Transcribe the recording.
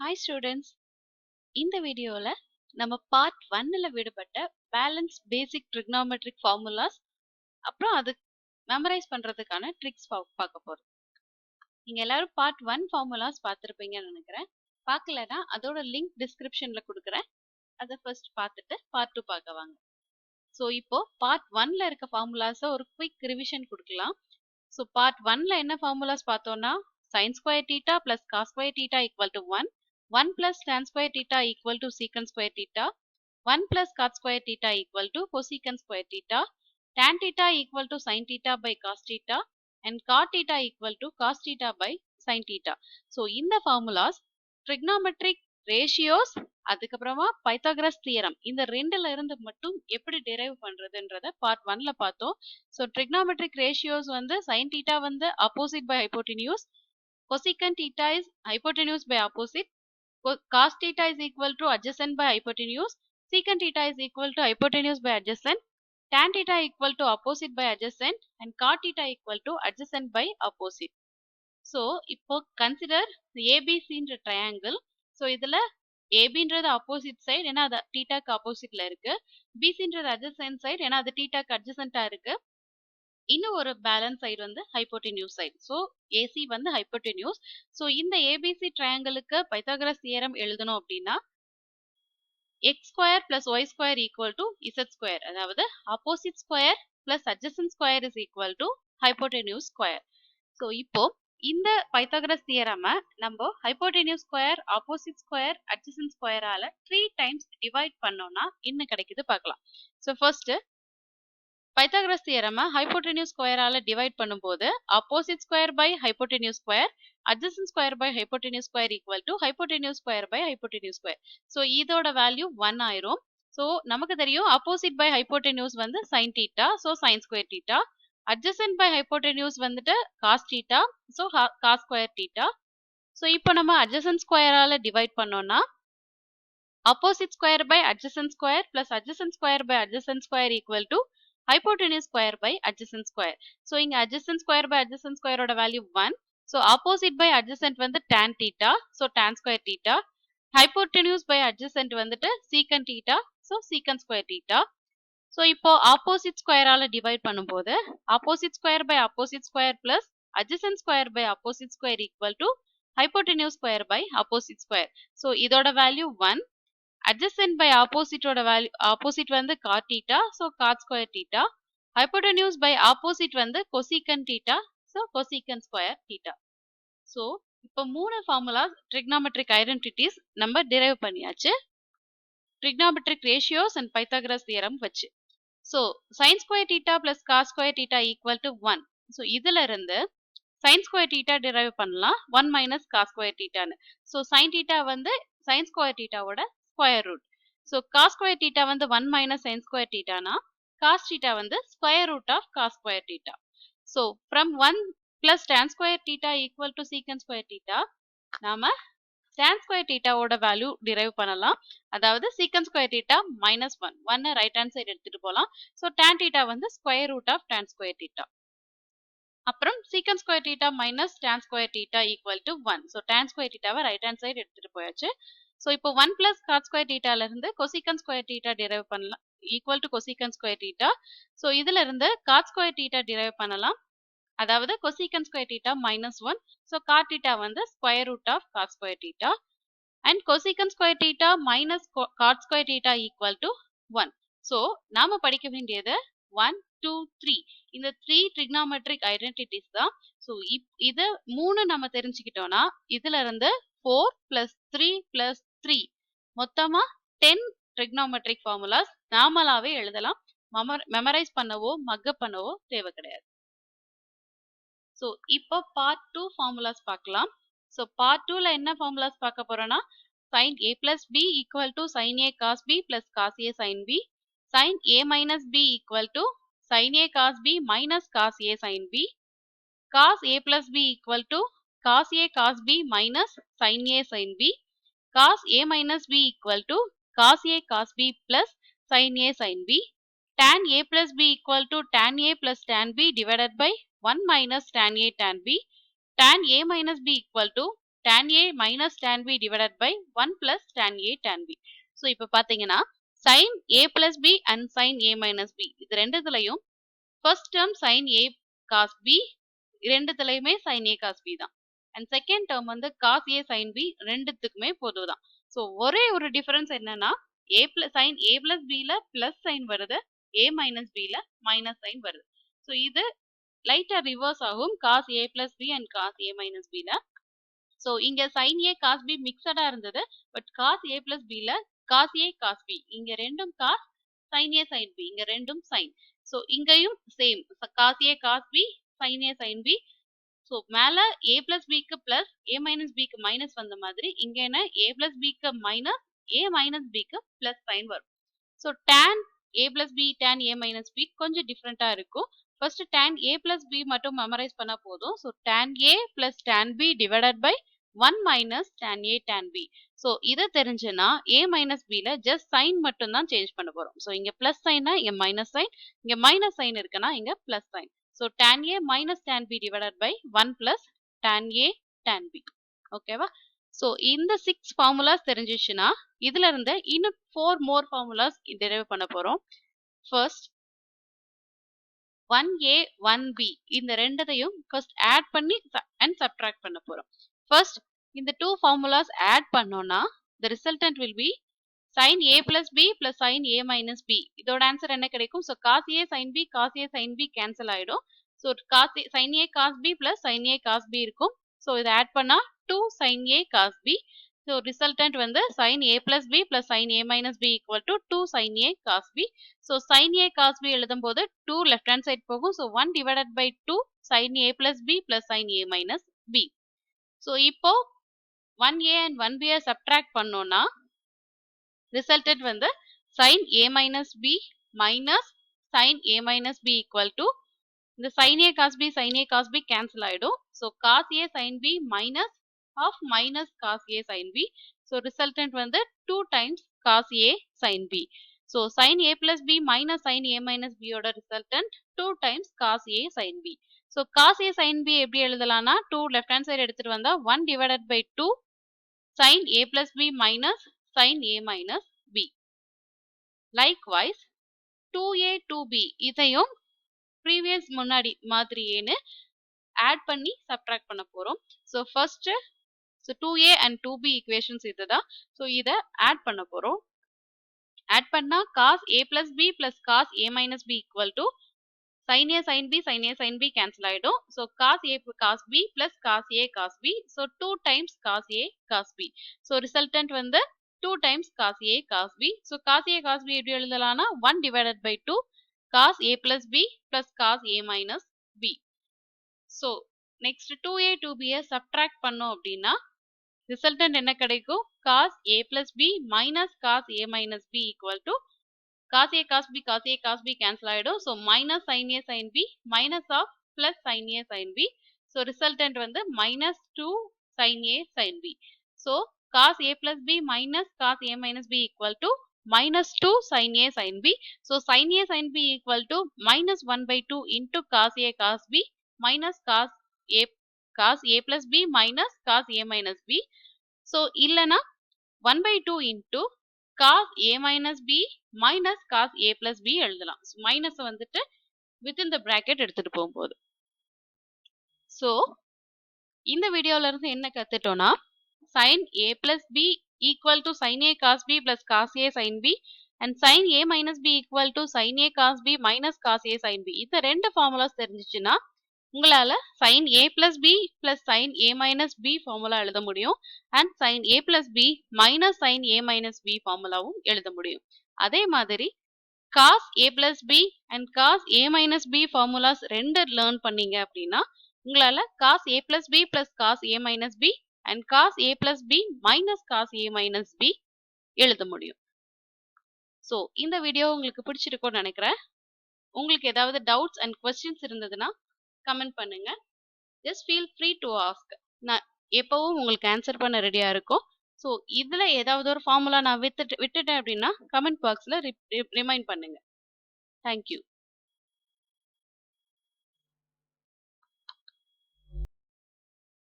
Hi students, இந்த வீடியோல நம்ம பார்ட் 1ல விடுபட்ட பேலன்ஸ் பேசிக் trigonometric formulas அப்புறம் அது மெமரைஸ் பண்றதுக்கான ட்ரிக்ஸ் பார்க்க போறோம். நீங்க எல்லாரும் பார்ட் 1 formulas பார்த்திருப்பீங்கன்னு நினைக்கிறேன். பார்க்கலனா அதோட லிங்க் டிஸ்கிரிப்ஷன்ல கொடுக்குறேன். அதை ஃபர்ஸ்ட் பார்த்துட்டு பார்ட் 2 பார்க்க வாங்க. ஸோ இப்போ பார்ட் 1ல இருக்க ஃபார்முலாஸை ஒரு குயிக் ரிவிஷன் கொடுக்கலாம். ஸோ பார்ட் 1ல என்ன ஃபார்முலாஸ் பார்த்தோம்னா sin square theta plus cos square theta equal to 1, 1 plus tan square theta equal to secant square theta, 1 plus cot square theta equal to cosecant square theta, tan theta equal to sin theta by cos theta, and cot theta equal to cos theta by sin theta. So இந்த formulas trigonometric ratios அதுக்கப்புறமா Pythagoras theorem இந்த ரெண்டுல இருந்து மட்டும் எப்படி derive பண்றதுன்றத part 1ல பார்த்தோம். So trigonometric ratios வந்து sin theta வந்து opposite by hypotenuse, cosecant theta is hypotenuse by opposite, cos theta is equal to adjacent by hypotenuse, secant theta is equal to hypotenuse by adjacent, tan theta equal to opposite by adjacent, and cot theta equal to adjacent by opposite. So இப்போ consider ஏபிசின்ற triangle. So இதில் ஏபின்றது opposite side ஏன்னா அது டீட்டாக்கு ஆப்போசிட்ல இருக்கு, பிசின்றது adjacent side ஏன்னா அது டீட்டாக்கு அட்ஜசண்டா இருக்கு, இன்னும் ஒரு பேலன்ஸ் சைடு வந்து ஹைப்போடென்யூஸ் சைடு. ஸோ ஏசி வந்து ஹைப்போடென்யூஸ். ஸோ இந்த ஏபிசி ட்ரையாங்கிளுக்கு பைத்தாகரஸ் தியரம் எழுதணும் அப்படின்னா x square plus y square equal to z square, அதாவது opposite square plus adjacent square is equal to hypotenuse square. So இப்போ இந்த Pythagoras தியரமை நம்ம hypotenuse square, opposite square, adjacent ஸ்கொயரால 3 டைம்ஸ் டிவைட் பண்ணோம்னா என்ன கிடைக்குது பார்க்கலாம். ஸோ ஃபர்ஸ்ட் பைத்தாகரஸ் தியரமை ஹைப்போடென்யூஸ் ஸ்கொயரால டிவைட் பண்ணும்போது opposite square by hypotenuse square, adjacent square by hypotenuse square equal to hypotenuse square by hypotenuse square. So இதோட வேல்யூ 1 ஆயிரும். ஸோ நமக்கு தெரியும் ஆப்போசிட் பை ஹைப்போடென்யூஸ் வந்து sin theta, so sin square theta, adjacent by hypotenuse வந்துட்டு cos theta, so cos square theta. So இப்போ நம்ம adjacent ஸ்கொயரால divide பண்ணோம்னா opposite square by adjacent square plus adjacent square by adjacent square equal to hypotenuse square by adjacent square. So இங்க adjacent square by adjacent square ஓட value 1. So opposite by adjacent வந்து tan theta, so tan square theta, hypotenuse by adjacent வந்துட்டு secant theta, so secant square theta. So இப்போ opposite ஸ்கொயரால divide பண்ணும்போது opposite square by opposite square plus adjacent square by opposite square equal to hypotenuse square by opposite square. So இதோட value 1. adjacent by opposite ஓட value opposite வந்து cot theta, so cot square theta, hypotenuse by opposite வந்து cosecant theta, so cosecant square theta. So இப்போ 3 formulas trigonometric identities நம்ம drive பண்ணியாச்சு trigonometric ratios and Pythagoras theorem வச்சு. So sin square theta plus cos square theta equal to 1. So இதுல இருந்து sin square theta drive பண்ணலாம் 1 minus cos square theta ன்னு. So sin theta வந்து sin square theta ஓட square root. So cos square theta வந்து 1 minus sin square theta னா cos theta வந்து square root of cos square theta. So from 1 plus tan square theta equal to secant square theta நாம tan square theta ஓட value derive பண்ணலாம். அதாவது secant square theta minus 1, 1 right hand side எடுத்துட்டு போகலாம். So tan theta வந்து square root of tan square theta. அப்புறம் secant square theta minus tan square theta equal to 1. So tan square theta right hand side எடுத்துட்டு போயாச்சு. So இப்போ 1 plus cot square theta இருந்து cosecant square theta drive பண்ணலாம் equal to cosecant square theta. So இதுல இருந்து cot square theta drive பண்ணலாம், அதாவது cosecant square theta minus 1. So cot theta வந்து square root of cot square theta and cosecant square theta minus cot square theta equal to 1. So நாம படிக்க வேண்டியது 1, 2, 3 இந்த 3 trigonometric identities தான். ஸோ இது 3 நம்ம தெரிஞ்சுக்கிட்டோம்னா இதுல இருந்து 4 plus 3 plus 3 மொத்தமா 10 trigonometric formulas நாமளாவே எழுதலாம். மெமரைஸ் பண்ணவோ மக்கப் பண்ணவோ தேவை கிடையாது. ஸோ இப்போ பார்ட் 2 ஃபார்முலாஸ் பார்க்கலாம். ஸோ பார்ட் 2ல என்ன ஃபார்முலாஸ் பார்க்க போறோம்னா sin a plus b equal to sin a cos b plus cos a sin b, sin a minus b equal to sin a cos b minus cos a sin b, cos a plus b equal to cos a cos b minus sin a sin b, cos a minus b equal to cos a cos b plus sin a sin b, tan a plus b equal to tan a plus tan b divided by 1 minus tan a tan b, tan a minus b equal to tan A minus tan B divided by 1 plus tan A tan B. So இப்போ பார்த்தீங்கன்னா sin A plus B and sin A minus B இது ரெண்டுத்துலையும் first term sin A cos B ரெண்டுத்துலையுமே sin A cos B தான். And second term வந்து cos A sin B ரெண்டுத்துக்குமே பொது தான். ஸோ ஒரே ஒரு டிஃபரன்ஸ் என்னன்னா sin A plus B ல பிளஸ் சைன் வருது, A minus B ல மைனஸ் சைன் வருது. ஸோ இது லைட்டா ரிவர்ஸ் ஆகும் cos A plus B and cos A minus B ல. ஸோ இங்க sin A cos B மிக்சடா இருந்தது, but cos A plus B ல cos A cos B இங்க ரெண்டும் cos, sin A sin B இங்க ரெண்டும் sin. ஸோ இங்கேயும் same cos A cos B sin A sin B. So மேல A plus B க்கு plus A minus B க்கு minus வந்த மாதிரி இங்க என்ன A plus B க்கு மைனஸ் A minus B க்கு பிளஸ் சைன் வரும். So tan A plus B tan A minus B கொஞ்சம் டிஃப்ரெண்டா இருக்கும். First tan A plus B மட்டும் மெமரைஸ் பண்ணா போதும். So tan A plus tan B divided by 1 minus tan A tan B. So இதை தெரிஞ்சுன்னா A minus B ல just sign மட்டும் தான் சேஞ்ச் பண்ண போறோம். ஸோ இங்க பிளஸ் சைனா இங்க மைனஸ் சைன், இங்க மைனஸ் சைன் இருக்குன்னா இங்க plus sign. So tan A minus tan B divided by 1 plus tan A tan B. ஓகேவா? ஸோ இந்த 6 ஃபார்முலாஸ் தெரிஞ்சிச்சுன்னா இதுல இருந்து இன்னும் 4 மோர் ஃபார்முலாஸ் டெரைவ் பண்ண போறோம். ஃபர்ஸ்ட் 1A 1B இந்த ரெண்டதையும் ஃபர்ஸ்ட் ஆட் பண்ணி அண்ட் சப்ட்ராக்ட் பண்ண போறோம். ஃபர்ஸ்ட் இந்த 2 ஃபார்முலாஸ் ஆட் பண்ணோம்னா the resultant will be sin A plus B plus sin A minus B. இதோட ஆன்சர் என்ன கிடைக்கும்? So cos A sin B cos A sin B cancel ஆயிடும். So sin A cos B plus sin A cos B இருக்கும். So இதை add பண்ணா 2 sin A cos B. So resultant வந்து sin A plus B plus sin A minus B equal to 2 sin A cos B. So sin A cos B எழுதும் போது 2 left hand side போகும். So 1 divided by 2 sin A plus B plus sin A minus B. So இப்போ 1A and 1B subtract பண்ணோம்னா resultant வந்து sin A minus B minus sin A minus B equal to இந்த sin A cos B sin A cos B cancel ஆயிடும். So cos A sin B minus of minus cos A sin B. So resultant வந்து 2 times cos A sin B. So sin A plus B minus sin A minus B ஓட resultant 2 times cos A sin B. So cos A sin B எப்படி எழுதலாம்னா 2 left hand side எடுத்துட்டு வந்தா 1 divided by 2 sin A plus B minus sin A minus B. Likewise 2A 2B இதையும் previous முன்னாடி மாதிரியேன்னு add பண்ணி subtract பண்ண போறோம். So first 2A and 2B equations இதுதான். So இதை ஆட் பண்ண போறோம். ஆட் பண்ணா cos A plus B plus cos A minus B equal to sin A sin B sin A sin B cancel ஆயிடும். So cos A cos B plus cos A cos B. So 2 times cos A cos B. So resultant வந்து 2 times cos A cos B. So cos A cos B எப்படி எழுதலாம்னா 1 divided by 2 cos A plus B plus cos A minus B. So next 2A 2B subtract பண்ணோம் அப்படின்னா resultant என்ன கிடைக்கும்? cos A plus B minus cos A minus B equal to cos A cos B cos A cos B cancel ஆயிடும். So minus sin A sin B minus of plus sin A sin B. So resultant வந்து minus 2 sin A sin B. So cos A plus B minus cos A minus B equal to minus 2 sin A sin B. So sin A sin B equal to minus 1 by 2 into cos A cos B minus cos A plus B minus cos A minus B. So இல்லனா 1 by 2 into cos A minus B minus cos A plus B எழுதலாம். So minus வந்துட்டு within the bracket எடுத்துட்டு போகும்போது. So இந்த வீடியோல இருந்து என்ன கத்துட்டோம்னா sin A plus B equal to sin A cos B plus cos A sin B and sin A minus B equal to sin A cos B minus cos A sin B. இந்த ரெண்டு formulas தெரிஞ்சிச்சுன்னா உங்களால sin A plus B plus sin A minus B formula எழுத முடியும் and sin A plus B minus sin A minus B ஃபார்முலாவும் எழுத முடியும். அதே மாதிரி cos A plus B and cos A minus B formulas ரெண்டு learn பண்ணீங்க அப்படின்னா உங்களால cos A plus B plus cos A minus B and cos A plus B minus cos A minus B எழுத முடியும். ஸோ இந்த video உங்களுக்கு பிடிச்சிருக்கும்னு நினைக்கிறேன். உங்களுக்கு ஏதாவது டவுட்ஸ் அண்ட் கொஸ்டின்ஸ் இருந்ததுன்னா கமெண்ட் பண்ணுங்க. Just feel free to ask. நான் எப்பவும் உங்களுக்கு ஆன்சர் பண்ண ரெடியா இருக்கும். ஸோ இதுல ஏதாவது ஒரு ஃபார்முலா நான் விட்டுட்டேன் அப்படின்னா கமெண்ட் பாக்ஸ்ல ரிமைண்ட் பண்ணுங்க. தேங்க்யூ.